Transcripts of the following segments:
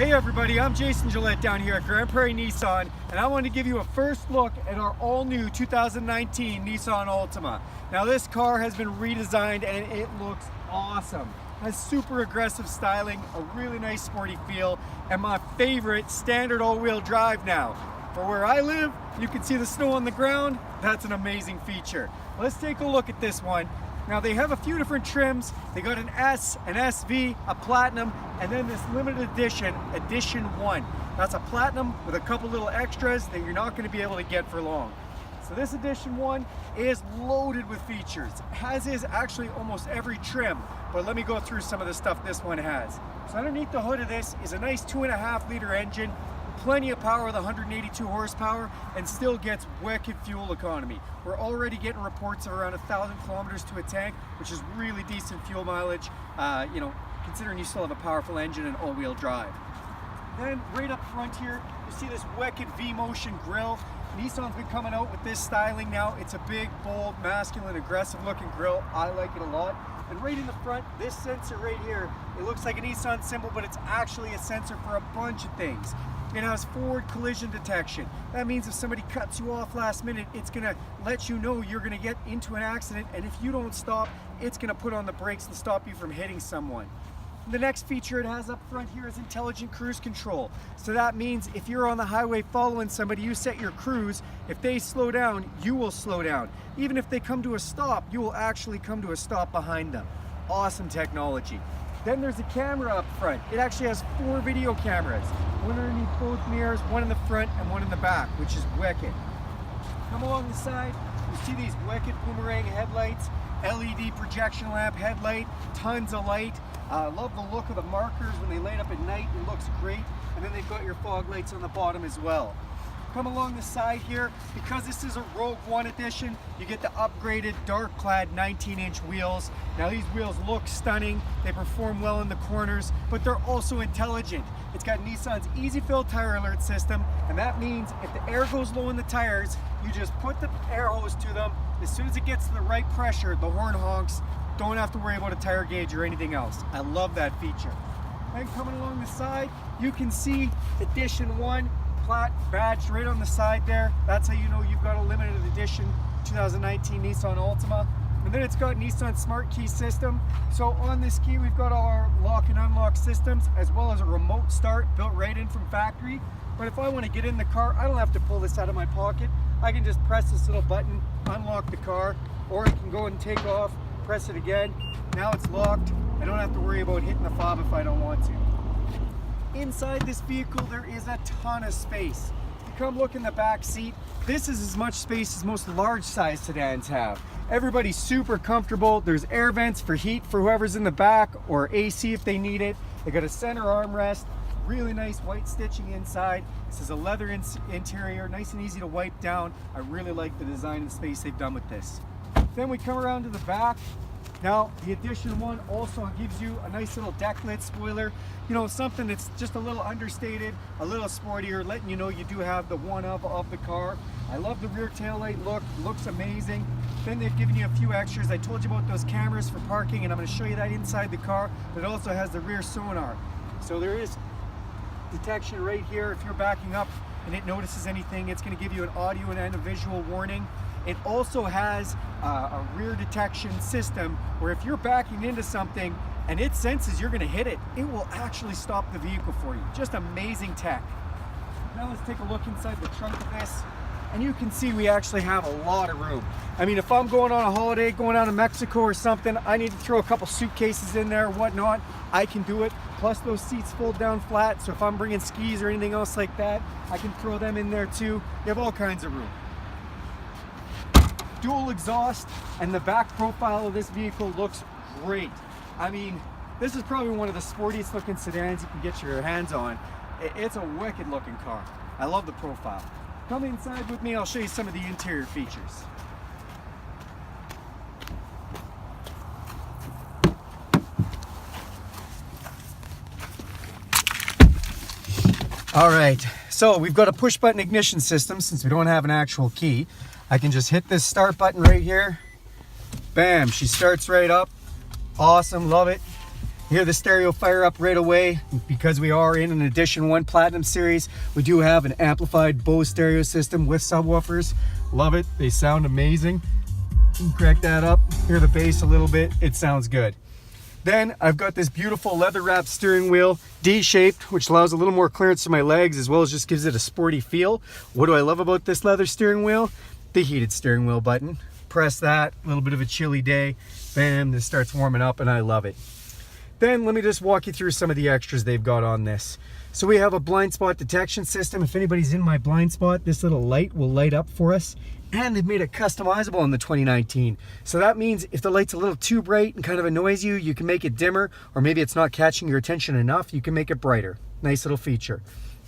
Hey everybody, I'm Jason Gillett down here at Grand Prairie Nissan, and I want to give you a first look at our all-new 2019 Nissan Altima. Now this car has been redesigned and it looks awesome. It has super aggressive styling, a really nice sporty feel, and my favorite standard all-wheel drive now. For where I live, you can see the snow on the ground. That's an amazing feature. Let's take a look at this one. Now they have a few different trims. They got an S, an SV, a Platinum, and then this limited edition, Edition 1. That's a Platinum with a couple little extras that you're not going to be able to get for long. So this Edition 1 is loaded with features, as is actually almost every trim. But let me go through some of the stuff this one has. So underneath the hood of this is a nice 2.5 liter engine, plenty of power with 182 horsepower, and still gets wicked fuel economy. We're already getting reports of around 1,000 kilometers to a tank, which is really decent fuel mileage, considering you still have a powerful engine and all-wheel drive. Then right up front here, you see this wicked V-motion grille. Nissan's been coming out with this styling now. It's a big, bold, masculine, aggressive looking grille. I like it a lot. And right in the front, this sensor right here, it looks like a Nissan symbol, but it's actually a sensor for a bunch of things. It has forward collision detection. That means if somebody cuts you off last minute, it's gonna let you know you're gonna get into an accident, and if you don't stop, it's gonna put on the brakes and stop you from hitting someone. The next feature it has up front here is intelligent cruise control. So that means if you're on the highway following somebody, you set your cruise. If they slow down, you will slow down. Even if they come to a stop, you will actually come to a stop behind them. Awesome technology. Then there's a camera up front. It actually has 4 video cameras. One underneath both mirrors, one in the front and one in the back, which is wicked. Come along the side, you see these wicked boomerang headlights, LED projection lamp headlight, tons of light. I love the look of the markers when they light up at night. It looks great. And then they've got your fog lights on the bottom as well. Come along the side here, because this is a Rogue One edition, you get the upgraded dark clad 19-inch wheels. Now these wheels look stunning, they perform well in the corners, but they're also intelligent. It's got Nissan's easy fill tire alert system, and that means if the air goes low in the tires, you just put the air hose to them. As soon as it gets to the right pressure, the horn honks. Don't have to worry about a tire gauge or anything else. I love that feature. And coming along the side, you can see Edition 1 plat badged right on the side there. That's how you know you've got a limited edition 2019 Nissan Altima. And then it's got Nissan Smart Key system. So on this key, we've got all our lock and unlock systems, as well as a remote start built right in from factory. But if I want to get in the car, I don't have to pull this out of my pocket. I can just press this little button, unlock the car, or I can go and take off, press it again. Now it's locked. I don't have to worry about hitting the fob if I don't want to. Inside this vehicle, there is a ton of space. You come look in the back seat. This is as much space as most large size sedans have. Everybody's super comfortable. There's air vents for heat for whoever's in the back, or AC if they need it. They got a center armrest, really nice white stitching inside. This is a leather interior, nice and easy to wipe down. I really like the design and space they've done with this. Then we come around to the back. Now, the Edition 1 also gives you a nice little deck lid spoiler. You know, something that's just a little understated, a little sportier, letting you know you do have the one of the car. I love the rear taillight look, looks amazing. Then they've given you a few extras. I told you about those cameras for parking, and I'm going to show you that inside the car. But it also has the rear sonar. So there is detection right here. If you're backing up and it notices anything, it's going to give you an audio and a visual warning. It also has a rear detection system where if you're backing into something and it senses you're going to hit it, it will actually stop the vehicle for you. Just amazing tech. Now let's take a look inside the trunk of this, and you can see we actually have a lot of room. I mean, if I'm going on a holiday, going out to Mexico or something, I need to throw a couple suitcases in there or whatnot, I can do it. Plus those seats fold down flat, so if I'm bringing skis or anything else like that, I can throw them in there too. You have all kinds of room. Dual exhaust, and the back profile of this vehicle looks great. I mean, this is probably one of the sportiest looking sedans you can get your hands on. It's a wicked looking car. I love the profile. Come inside with me, I'll show you some of the interior features. All right, so we've got a push button ignition system. Since we don't have an actual key, I can just hit this start button right here. Bam, she starts right up. Awesome, love it. Hear the stereo fire up right away. Because we are in an Edition 1 Platinum Series, we do have an amplified Bose stereo system with subwoofers. Love it, they sound amazing. You can crank that up, hear the bass a little bit, it sounds good. Then I've got this beautiful leather wrapped steering wheel, D-shaped, which allows a little more clearance to my legs as well as just gives it a sporty feel. What do I love about this leather steering wheel? The heated steering wheel button. Press that, a little bit of a chilly day, bam, this starts warming up and I love it. Then let me just walk you through some of the extras they've got on this. So we have a blind spot detection system. If anybody's in my blind spot, this little light will light up for us. And they've made it customizable in the 2019. So that means if the light's a little too bright and kind of annoys you, you can make it dimmer, or maybe it's not catching your attention enough, you can make it brighter. Nice little feature.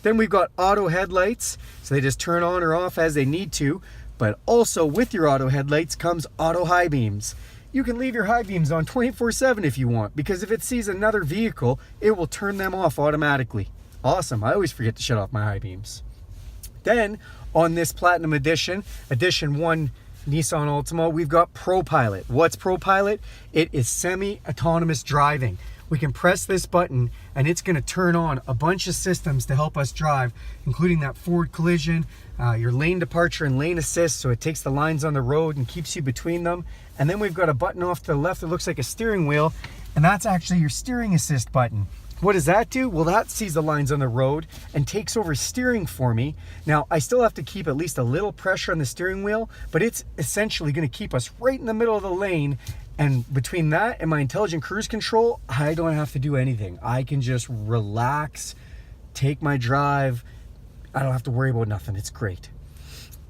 Then we've got auto headlights. So they just turn on or off as they need to. But also with your auto headlights comes auto high beams. You can leave your high beams on 24/7 if you want, because if it sees another vehicle, it will turn them off automatically. Awesome, I always forget to shut off my high beams. Then, on this Platinum Edition, Edition 1 Nissan Altima, we've got ProPILOT. What's ProPILOT? It is semi-autonomous driving. We can press this button and it's going to turn on a bunch of systems to help us drive, including that forward collision, your lane departure and lane assist, so it takes the lines on the road and keeps you between them. And then we've got a button off to the left that looks like a steering wheel, and that's actually your steering assist button. What does that do? Well, that sees the lines on the road and takes over steering for me. Now, I still have to keep at least a little pressure on the steering wheel, but it's essentially going to keep us right in the middle of the lane. And between that and my intelligent cruise control, I don't have to do anything. I can just relax, take my drive. I don't have to worry about nothing. It's great.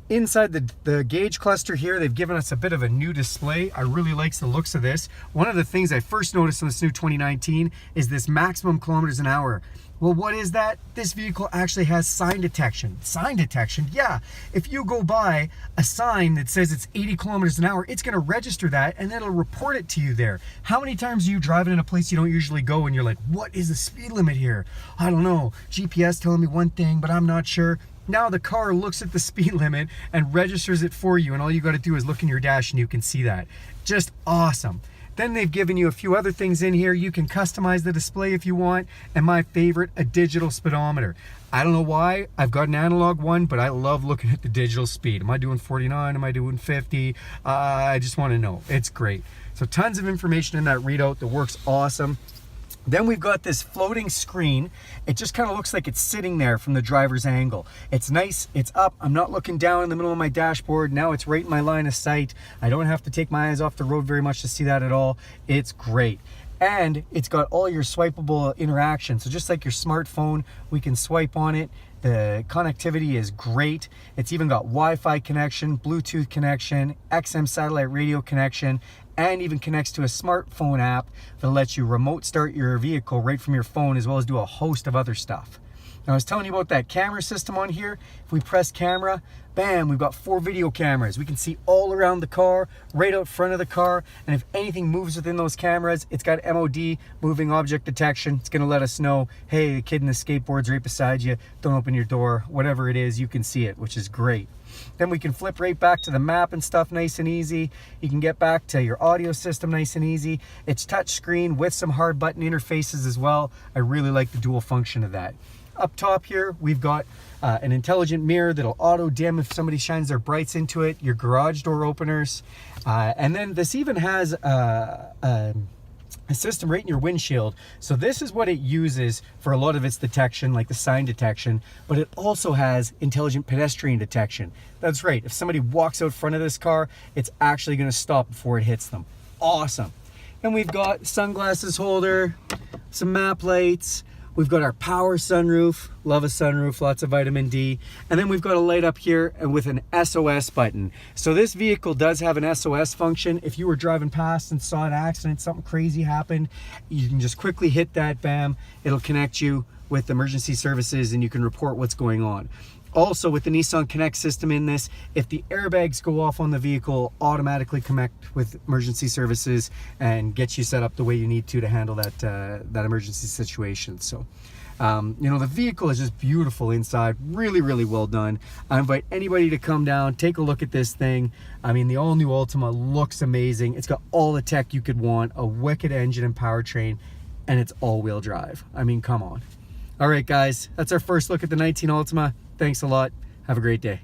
Inside the gauge cluster here, they've given us a bit of a new display. I really like the looks of this. One of the things I first noticed in this new 2019 is this maximum kilometers an hour. Well, what is that? This vehicle actually has sign detection. Sign detection? Yeah. If you go by a sign that says it's 80 kilometers an hour, it's going to register that and it'll report it to you there. How many times are you driving in a place you don't usually go and you're like, what is the speed limit here? I don't know. GPS telling me one thing, but I'm not sure. Now the car looks at the speed limit and registers it for you, and all you got to do is look in your dash and you can see that. Just awesome. Then they've given you a few other things in here. You can customize the display if you want, and my favorite, a digital speedometer. I don't know why, I've got an analog one, but I love looking at the digital speed. Am I doing 49? Am I doing 50? I just want to know. It's great. So tons of information in that readout that works awesome. Then we've got this floating screen. It just kind of looks like it's sitting there from the driver's angle. It's nice, it's up. I'm not looking down in the middle of my dashboard. Now it's right in my line of sight. I don't have to take my eyes off the road very much to see that at all. It's great. And it's got all your swipeable interaction. So just like your smartphone, we can swipe on it. The connectivity is great. It's even got Wi-Fi connection, Bluetooth connection, XM satellite radio connection, and even connects to a smartphone app that lets you remote start your vehicle right from your phone, as well as do a host of other stuff. Now, I was telling you about that camera system on here. If we press camera, bam, we've got 4 video cameras. We can see all around the car, right out front of the car, and if anything moves within those cameras, it's got MOD, moving object detection. It's gonna let us know, hey, the kid in the skateboard's right beside you, don't open your door, whatever it is, you can see it, which is great. Then we can flip right back to the map and stuff nice and easy. You can get back to your audio system nice and easy. It's touch screen with some hard button interfaces as well. I really like the dual function of that. Up top here, we've got an intelligent mirror that'll auto dim if somebody shines their brights into it, your garage door openers, and then this even has a system right in your windshield. So this is what it uses for a lot of its detection, like the sign detection, but it also has intelligent pedestrian detection. That's right, if somebody walks out front of this car, it's actually going to stop before it hits them. Awesome. And we've got sunglasses holder, some map lights. We've got our power sunroof, love a sunroof, lots of vitamin D. And then we've got a light up here and with an SOS button. So this vehicle does have an SOS function. If you were driving past and saw an accident, something crazy happened, you can just quickly hit that, bam, it'll connect you with emergency services and you can report what's going on. Also, with the Nissan Connect system in this, if the airbags go off on the vehicle, automatically connect with emergency services and get you set up the way you need to handle that emergency situation. So, you know, the vehicle is just beautiful inside, really, really well done. I invite anybody to come down, take a look at this thing. I mean, the all-new Altima looks amazing. It's got all the tech you could want, a wicked engine and powertrain. and it's all-wheel drive. I mean, come on. All right, guys, that's our first look at the 19 Altima. Thanks a lot. Have a great day.